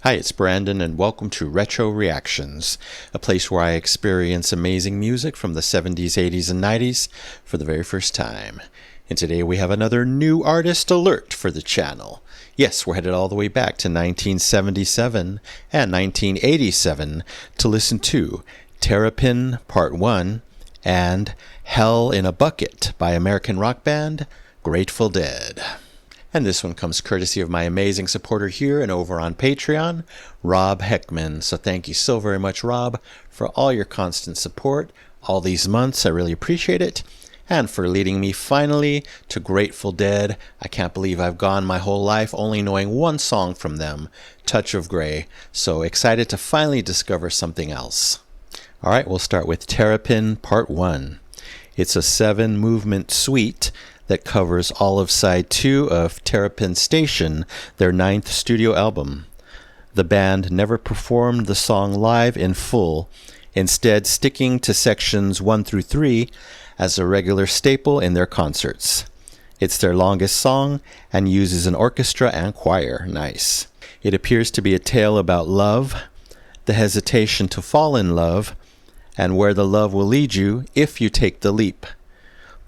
Hi, it's Brandon, and welcome to Retro Reactions, a place where I experience amazing music from the 70s, 80s, and 90s for the very first time. And today we have another new artist alert for the channel. Yes, we're headed all the way back to 1977 and 1987 to listen to Terrapin Part 1 and Hell in a Bucket by American rock band Grateful Dead. And this one comes courtesy of my amazing supporter here and over on Patreon, Rob Heckman. So thank you so very much, Rob, for all your constant support all these months. I really appreciate it. And for leading me finally to Grateful Dead. I can't believe I've gone my whole life only knowing one song from them, Touch of Grey. So excited to finally discover something else. All right, we'll start with Terrapin Part 1. It's a 7-movement suite that covers all of side 2 of Terrapin Station, their 9th studio album. The band never performed the song live in full, instead sticking to sections 1 through 3 as a regular staple in their concerts. It's their longest song and uses an orchestra and choir. Nice. It appears to be a tale about love, the hesitation to fall in love, and where the love will lead you if you take the leap.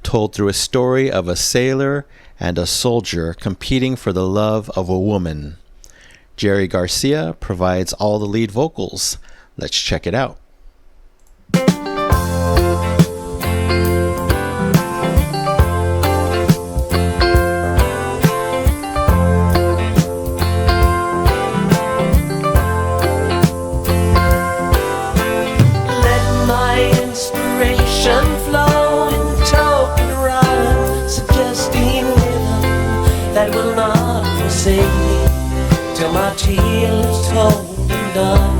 Told through a story of a sailor and a soldier competing for the love of a woman. Jerry Garcia provides all the lead vocals. Let's check it out. Let my inspiration flow that will not forsake me till my tale is told and done.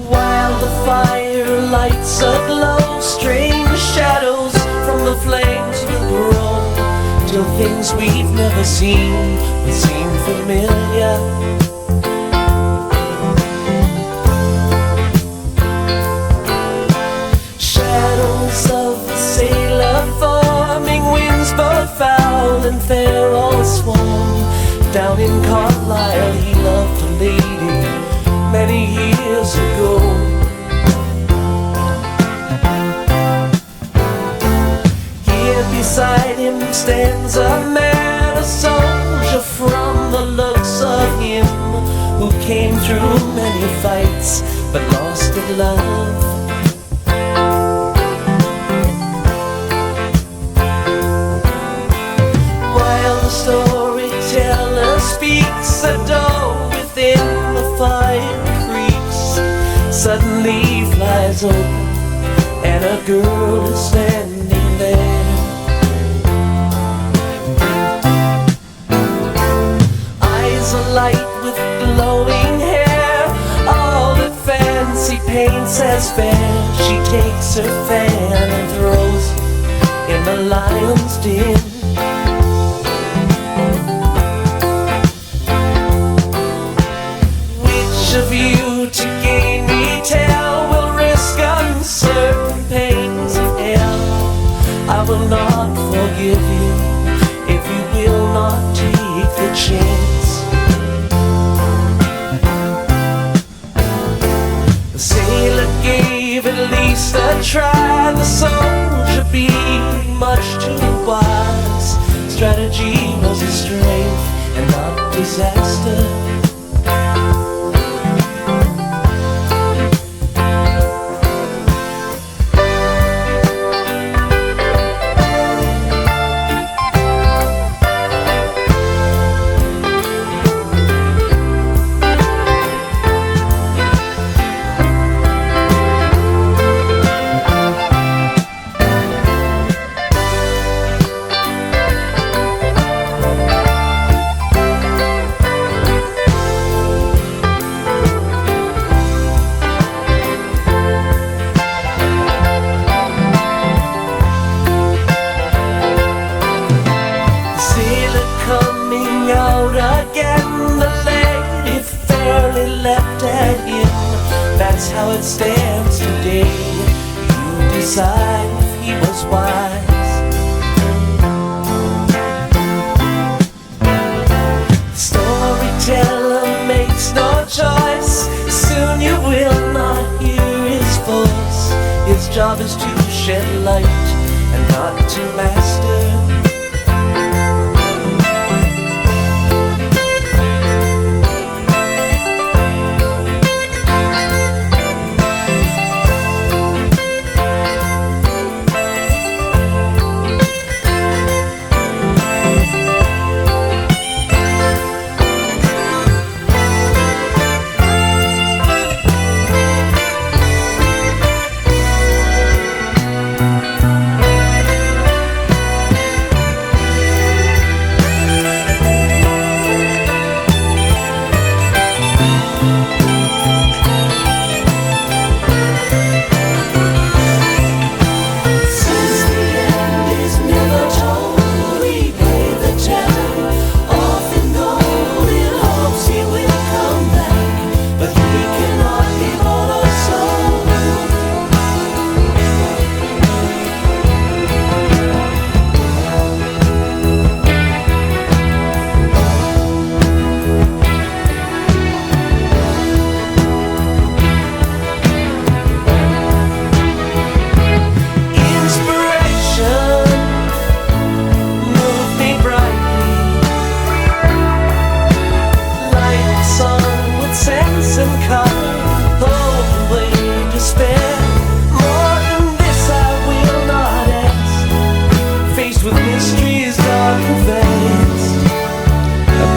While the fire lights a glow, strange shadows from the flames will grow till things we've never seen will seem familiar. Both foul and fair all swarm. Down in Carlisle he loved a lady many years ago. Here beside him stands a man, a soldier from the looks of him, who came through many fights but lost at love. Storyteller speaks, a door within the fire creaks, suddenly flies open, and a girl is standing there. Eyes alight with glowing hair, all that fancy paints as fair. She takes her fan and throws it in the lion's den. Of you to gain me tell will risk uncertain pains of hell. I will not forgive you if you will not take the chance. The sailor gave at least a try, the soldier being much too wise. Strategy was his strength and not disaster. That's how it stands today. You decide if he was wise. job is to shed light and not to master.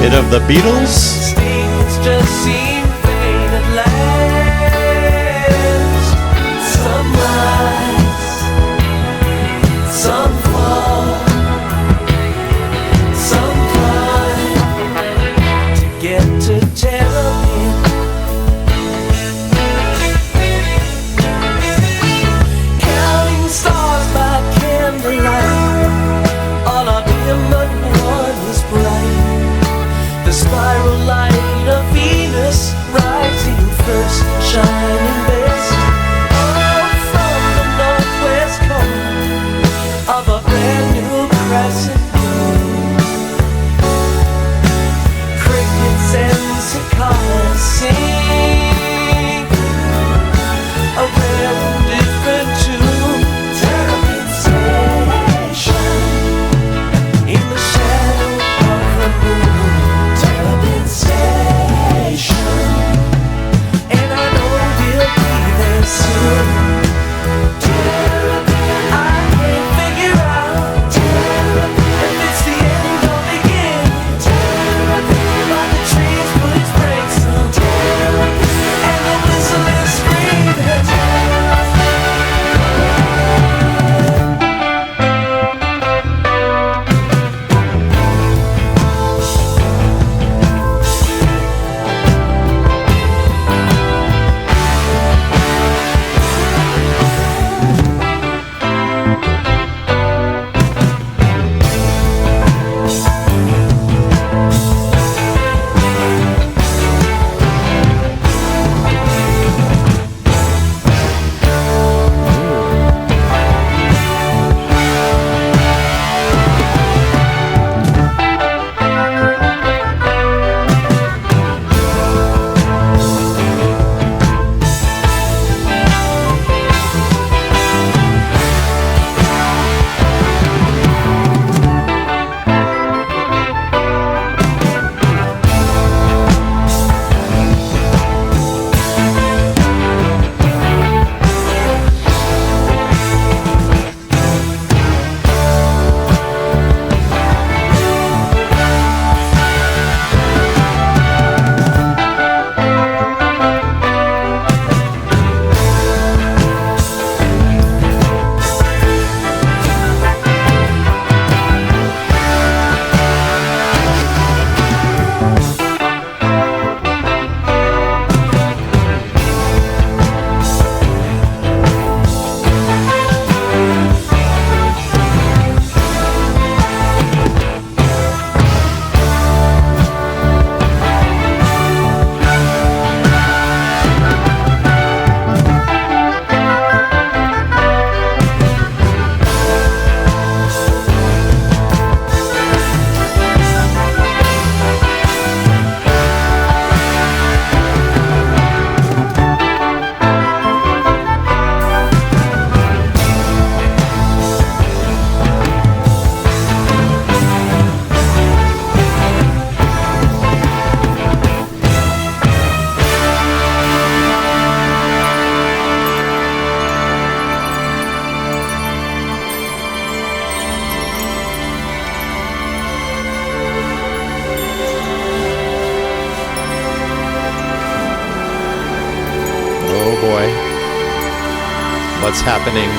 Bit of the Beatles. Statements just seem vain at last. Some rise, some fall, some climb to get to Terrapin. Counting stars by candlelight, all are dim but one is bright. The spiral line What's happening?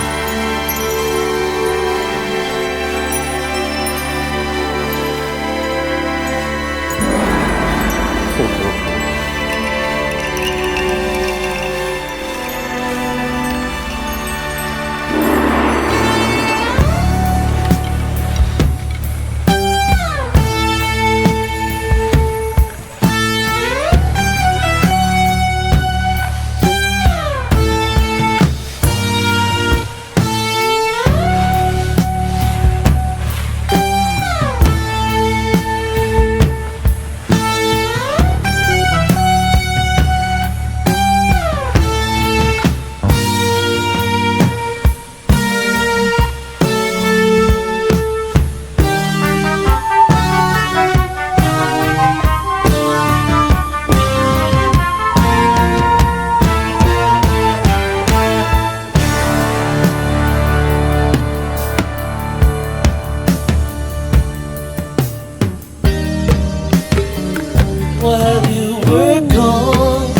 While you were gone,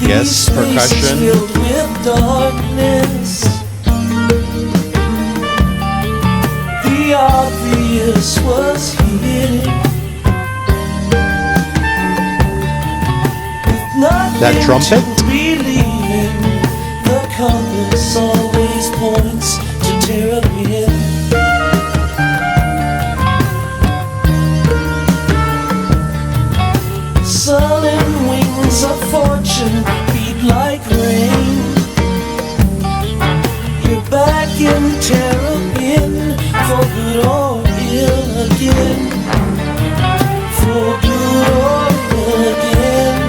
Yes, these spaces percussion. filled with darkness. The obvious was hidden. With nothing That trumpet? to believe in, the compass always points to Terrapin. Sullen wings of fortune beat like rain. You're back in Terrapin for good or ill again. For good or ill again.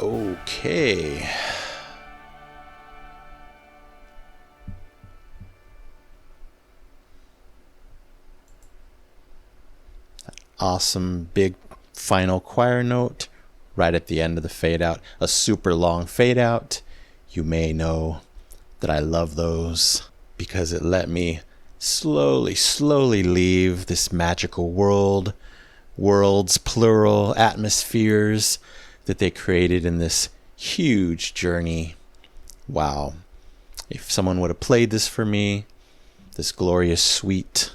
Okay. Awesome big final choir note right at the end of the fade out. A super long fade out. You may know that I love those because it let me slowly leave this magical worlds, plural, atmospheres that they created in this huge journey. Wow. If someone would have played this for me, this glorious suite,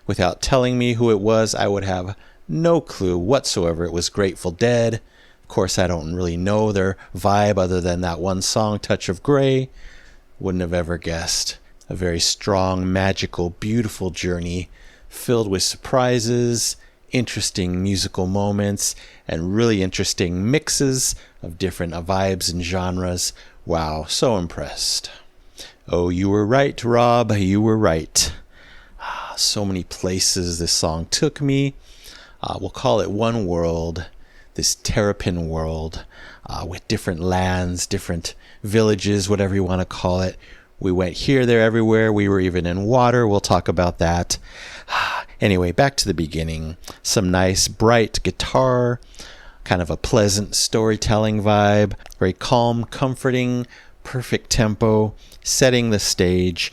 without telling me who it was, I would have no clue whatsoever it was Grateful Dead. Of course, I don't really know their vibe other than that one song, Touch of Grey. Wouldn't have ever guessed. A very strong, magical, beautiful journey filled with surprises, interesting musical moments, and really interesting mixes of different vibes and genres. Wow, so impressed. Oh, you were right, Rob. You were right. So many places this song took me. We'll call it one world, this Terrapin world, with different lands, different villages, whatever you want to call it. We went here, there, everywhere. We were even in water. We'll talk about that. Anyway, back to the beginning. Some nice, bright guitar, kind of a pleasant storytelling vibe, very calm, comforting, perfect tempo, setting the stage,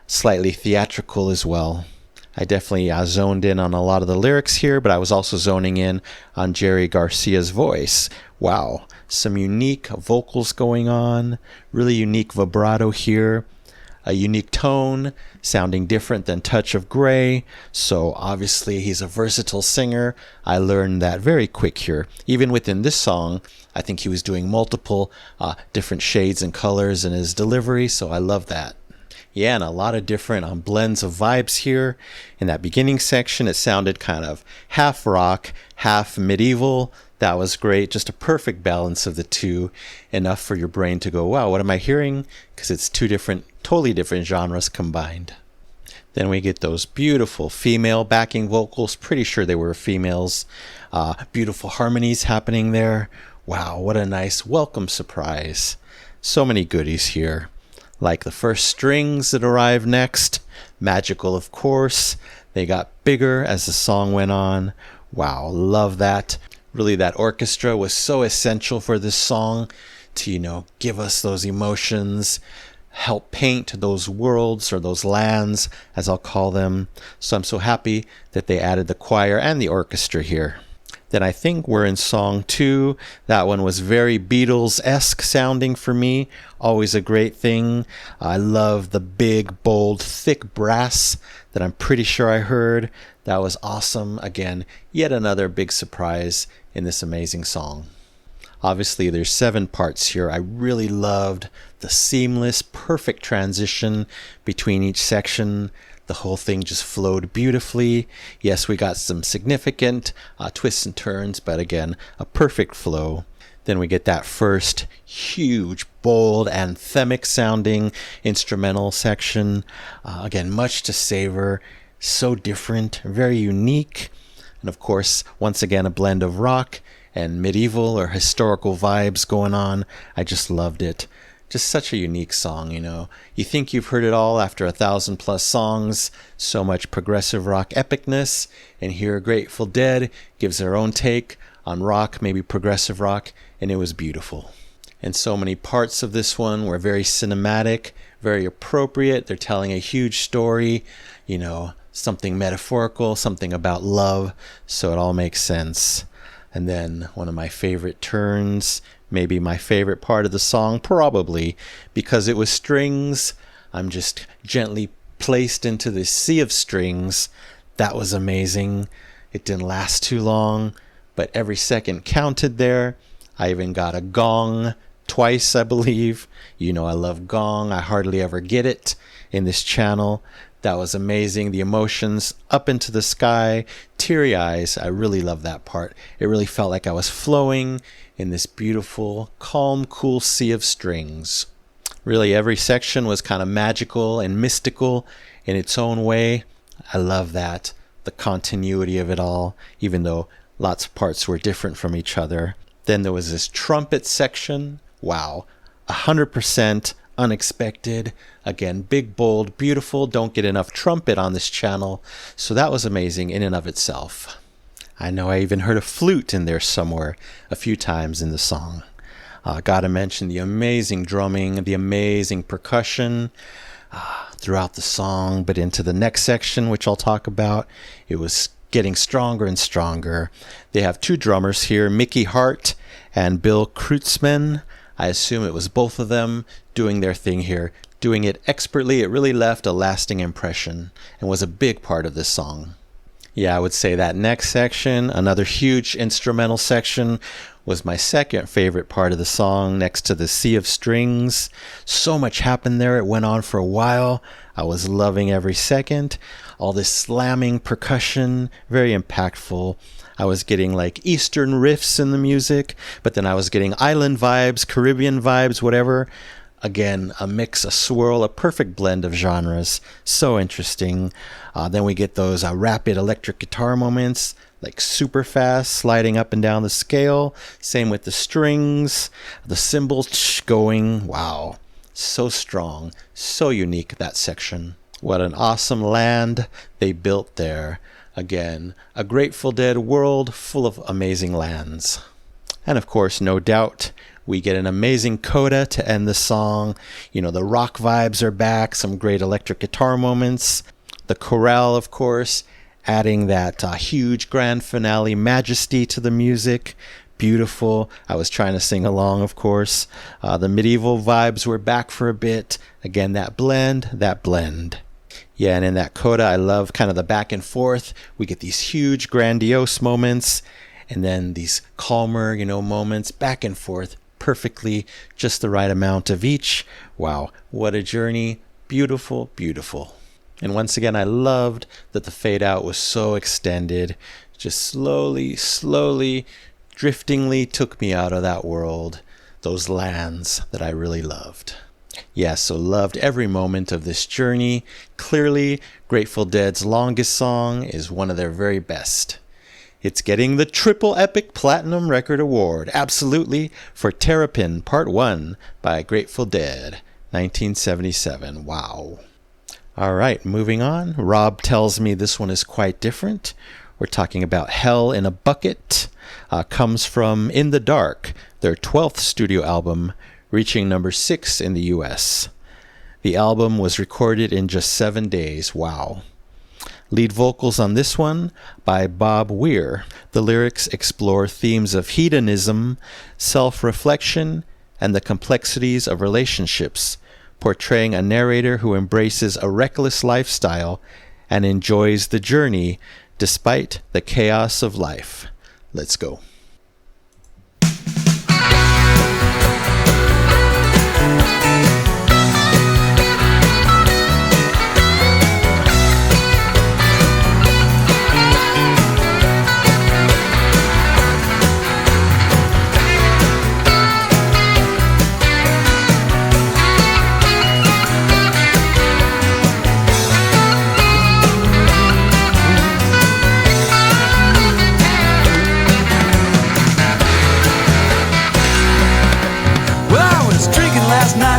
slightly theatrical as well. I definitely zoned in on a lot of the lyrics here, but I was also zoning in on Jerry Garcia's voice. Wow, some unique vocals going on, really unique vibrato here, a unique tone, sounding different than Touch of Grey. So obviously he's a versatile singer. I learned that very quick here. Even within this song, I think he was doing multiple different shades and colors in his delivery, so I love that. Yeah, and a lot of different blends of vibes here. In that beginning section, it sounded kind of half rock, half medieval. That was great. Just a perfect balance of the two. Enough for your brain to go, wow, what am I hearing? Because it's two totally different genres combined. Then we get those beautiful female backing vocals. Pretty sure they were females. Beautiful harmonies happening there. Wow, what a nice welcome surprise. So many goodies here. Like the first strings that arrived next. Magical, of course. They got bigger as the song went on. Wow, love that. Really, that orchestra was so essential for this song to, give us those emotions, help paint those worlds or those lands, as I'll call them. So I'm so happy that they added the choir and the orchestra here. Then I think we're in song 2. That one was very Beatles-esque sounding for me. Always a great thing. I love the big, bold, thick brass that I'm pretty sure I heard. That was awesome. Again, yet another big surprise in this amazing song. Obviously, there's 7 parts here. I really loved the seamless, perfect transition between each section. The whole thing just flowed beautifully. Yes, we got some significant twists and turns, but again, a perfect flow. Then we get that first huge, bold, anthemic sounding instrumental section. Again, much to savor. So different, very unique. And of course, once again, a blend of rock and medieval or historical vibes going on. I just loved it. Just such a unique song, You think you've heard it all after 1,000+ songs, so much progressive rock epicness, and here Grateful Dead gives their own take on rock, maybe progressive rock, and it was beautiful. And so many parts of this one were very cinematic, very appropriate. They're telling a huge story, something metaphorical, something about love, so it all makes sense. And then one of my favorite turns, maybe my favorite part of the song, probably, because it was strings. I'm just gently placed into this sea of strings. That was amazing. It didn't last too long, but every second counted there. I even got a gong twice, I believe. I love gong. I hardly ever get it in this channel. That was amazing. The emotions up into the sky, teary eyes. I really love that part. It really felt like I was flowing in this beautiful, calm, cool sea of strings. Really, every section was kind of magical and mystical in its own way. I love that. The continuity of it all, even though lots of parts were different from each other. Then there was this trumpet section. Wow, 100% unexpected. Again, big, bold, beautiful. Don't get enough trumpet on this channel. So that was amazing in and of itself. I know I even heard a flute in there somewhere a few times in the song. Gotta mention the amazing drumming, the amazing percussion throughout the song, but into the next section, which I'll talk about, it was getting stronger and stronger. They have two drummers here, Mickey Hart and Bill Kreutzmann. I assume it was both of them doing their thing here, doing it expertly. It really left a lasting impression and was a big part of this song. Yeah, I would say that next section, another huge instrumental section, was my second favorite part of the song, next to the Sea of Strings. So much happened there. It went on for a while. I was loving every second. All this slamming percussion, very impactful. I was getting like Eastern riffs in the music, but then I was getting island vibes, Caribbean vibes, whatever. Again, a mix, a swirl, a perfect blend of genres. So interesting. Then we get those rapid electric guitar moments, like super fast, sliding up and down the scale. Same with the strings, the cymbals going. Wow, so strong, so unique, that section. What an awesome land they built there. Again, a Grateful Dead world full of amazing lands. And of course, no doubt, we get an amazing coda to end the song. You know, the rock vibes are back, some great electric guitar moments. The chorale, of course, adding that huge grand finale majesty to the music. Beautiful. I was trying to sing along, of course. The medieval vibes were back for a bit. Again, that blend. Yeah, and in that coda, I love kind of the back and forth. We get these huge, grandiose moments, and then these calmer, moments, back and forth, perfectly, just the right amount of each. Wow, what a journey. Beautiful, beautiful. And once again, I loved that the fade out was so extended. Just slowly, driftingly took me out of that world, those lands that I really loved. Yeah, so loved every moment of this journey. Clearly, Grateful Dead's longest song is one of their very best. It's getting the Triple Epic Platinum Record Award, absolutely, for Terrapin Part 1 by Grateful Dead, 1977. Wow. All right, moving on. Rob tells me this one is quite different. We're talking about Hell in a Bucket. Comes from In the Dark, their 12th studio album, reaching number 6 in the US. The album was recorded in just 7 days. Wow. Lead vocals on this one by Bob Weir. The lyrics explore themes of hedonism, self-reflection, and the complexities of relationships, portraying a narrator who embraces a reckless lifestyle and enjoys the journey despite the chaos of life. Let's go.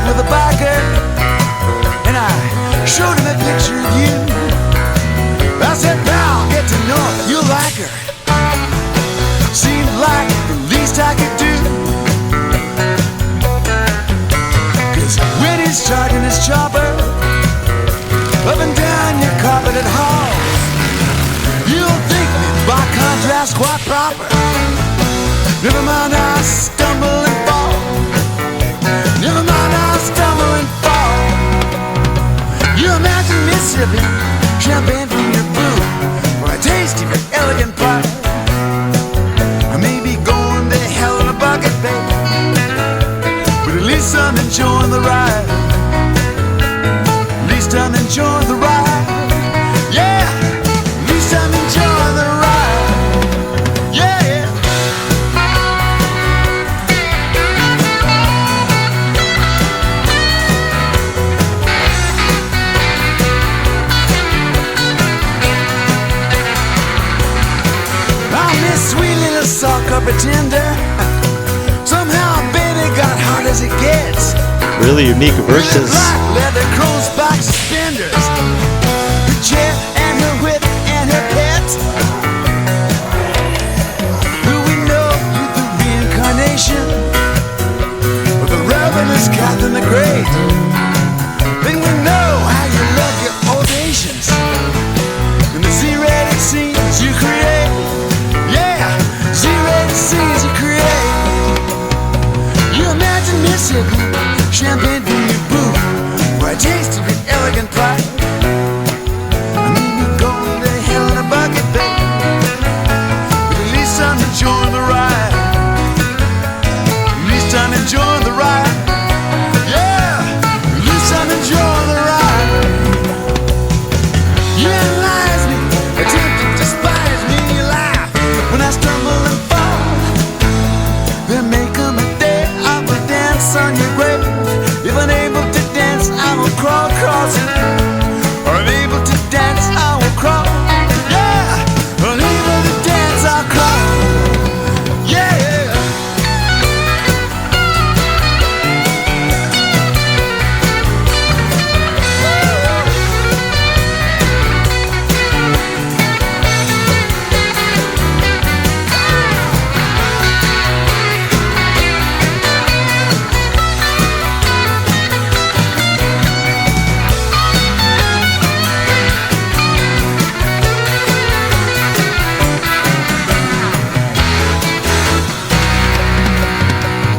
With a biker, and I showed him a picture of you. I said, pal, get to know her, you'll like her. Seemed like the least I could do, 'cause when he's charging his chopper up and down your carpeted hall, you'll think me by contrast quite proper. Never mind, I stumble and fall. Never mind, I'll stumble and fall. You imagine me sipping champagne from your boot for a taste of your elegant pie. I may be going to hell in a bucket, babe, but at least I'm enjoying the ride. At least I'm enjoying the ride. Yeah, at least I'm enjoying the ride. Yeah. Sweet little sock or pretender, Really unique verses. Black leather crow's back suspenders, her chair and her whip and her pet. Do we know you the reincarnation of the revelous Catherine the Great? Then we know how you love your ovations and the Z-rated scenes you create. Yeah, Z-rated scenes you create. You imagine me sipping champagne from your boot, where I tasted your elegant pride. I mean, you're going to hell in a bucket, babe, but at least I'm enjoying the ride. At least I'm enjoying the ride. Yeah, at least I'm enjoying the ride. You analyze me, attempt to despise me, you laugh when I stumble and fall. There may come a day I will dance on your grave. If unable to dance, I will crawl across it. Or unable to dance, I will crawl. Yeah, unable to dance, I'll crawl. Yeah.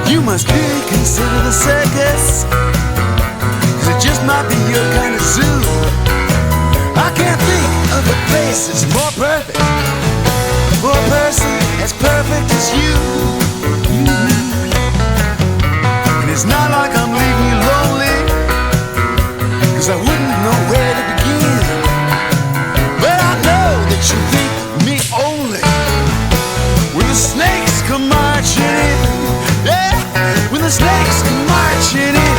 You must really consider the circus, 'cause it just might be your kind of zoo. I can't think of a place that's more perfect for a person as perfect as you. And it's not like I'm leaving you lonely, 'cause I wouldn't know where to begin. But I know that you think of me only when the snakes come marching in. Yeah, when the snakes come marching in.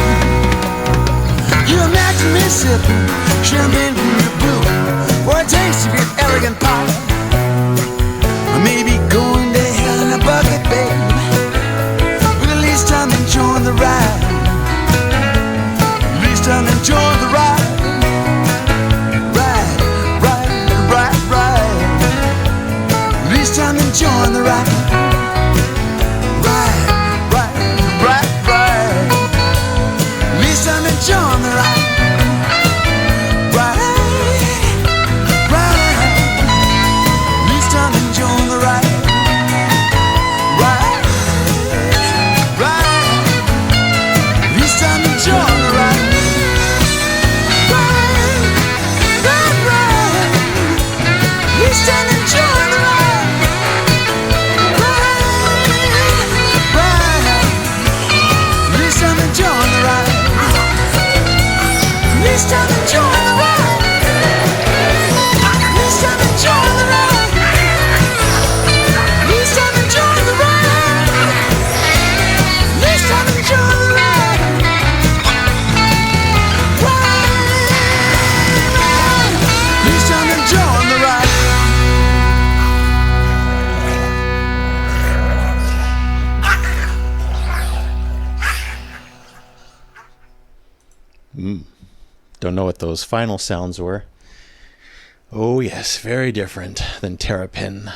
You imagine me sipping champagne from your boot for a taste of your elegant power. I may be going to hell in a bucket, babe, but at least I'm enjoying the ride. At least I'm enjoying the ride. Ride, ride, ride, ride. At least I'm enjoying the ride. I'm enjoying the ride. Ride, ride. At least I'm enjoying the ride. Ride, ride. At least I'm enjoying the ride. Ride, ride, ride. At least I'm enjoying the ride. Ride, ride. At least I'm enjoying the ride. At least I'm enjoying the ride. At least I'm enjoying the ride. At least I'm enjoying the ride. At least I'm enjoying the ride. At least I'm enjoying the ride. Don't know what those final sounds were. Oh yes, very different than Terrapin.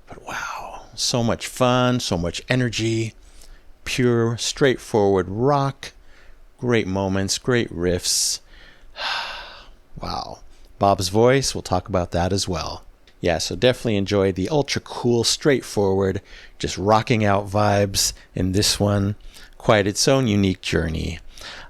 But wow, so much fun, so much energy, pure, straightforward rock, great moments, great riffs. Wow. Bob's voice, we'll talk about that as well. Yeah, so definitely enjoyed the ultra cool, straightforward, just rocking out vibes in this one. Quite its own unique journey.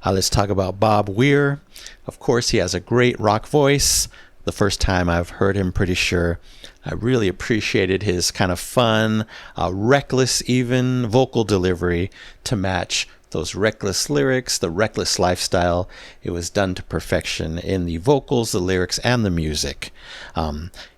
Let's talk about Bob Weir. Of course, he has a great rock voice. The first time I've heard him, pretty sure. I really appreciated his kind of fun, reckless even vocal delivery to match those reckless lyrics, the reckless lifestyle. It was done to perfection in the vocals, the lyrics, and the music.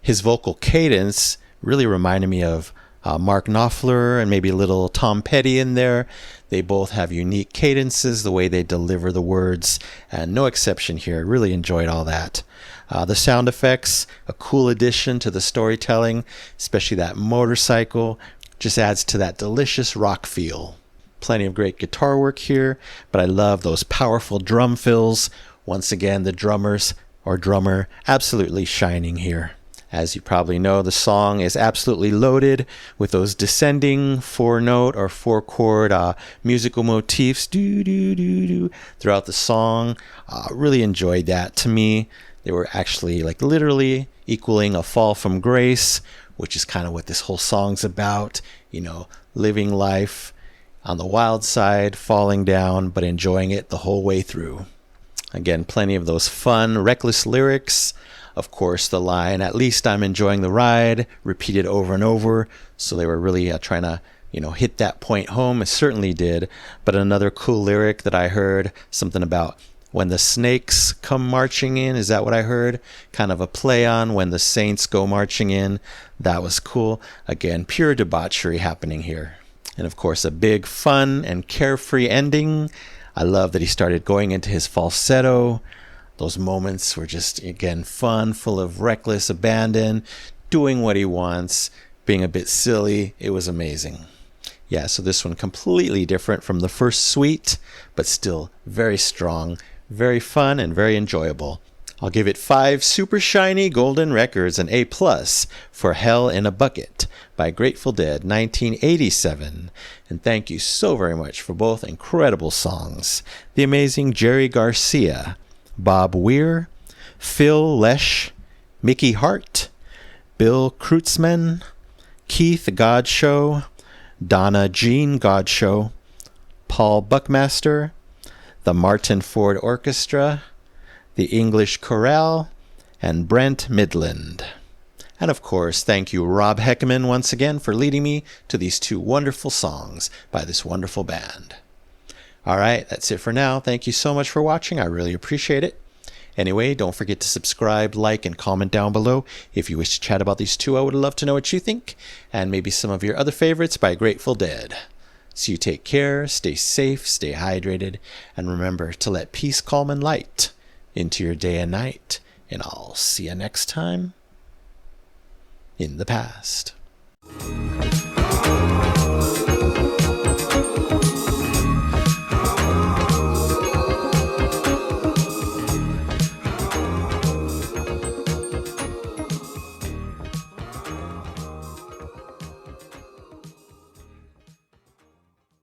His vocal cadence really reminded me of Mark Knopfler and maybe a little Tom Petty in there. They both have unique cadences, the way they deliver the words, and no exception here. Really enjoyed all that. The sound effects, a cool addition to the storytelling, especially that motorcycle, just adds to that delicious rock feel. Plenty of great guitar work here, but I love those powerful drum fills. Once again, the drummer absolutely shining here. As you probably know, the song is absolutely loaded with those descending 4-note or 4-chord musical motifs throughout the song. Really enjoyed that. To me, they were actually like literally equaling a fall from grace, which is kind of what this whole song's about. You know, living life on the wild side, falling down, but enjoying it the whole way through. Again, plenty of those fun, reckless lyrics. Of course, the line, "At least I'm enjoying the ride," repeated over and over. So they were really trying to, hit that point home. It certainly did. But another cool lyric that I heard, something about "when the snakes come marching in." Is that what I heard? Kind of a play on "when the saints go marching in." That was cool. Again, pure debauchery happening here. And of course, a big fun and carefree ending. I love that he started going into his falsetto. Those moments were just, again, fun, full of reckless abandon, doing what he wants, being a bit silly. It was amazing. Yeah, so this one completely different from the first suite, but still very strong, very fun, and very enjoyable. I'll give it 5 super shiny golden records, an A+ for Hell in a Bucket by Grateful Dead, 1987. And thank you so very much for both incredible songs. The amazing Jerry Garcia, Bob Weir, Phil Lesh, Mickey Hart, Bill Kreutzmann, Keith Godshow, Donna Jean Godshow, Paul Buckmaster, the Martin Ford Orchestra, the English Chorale, and Brent Midland. And of course, thank you, Rob Heckman, once again for leading me to these 2 wonderful songs by this wonderful band. All right, that's it for now. Thank you so much for watching. I really appreciate it. Anyway, don't forget to subscribe, like, and comment down below. If you wish to chat about these 2, I would love to know what you think, and maybe some of your other favorites by Grateful Dead. So you take care, stay safe, stay hydrated, and remember to let peace, calm, and light into your day and night. And I'll see you next time in the past.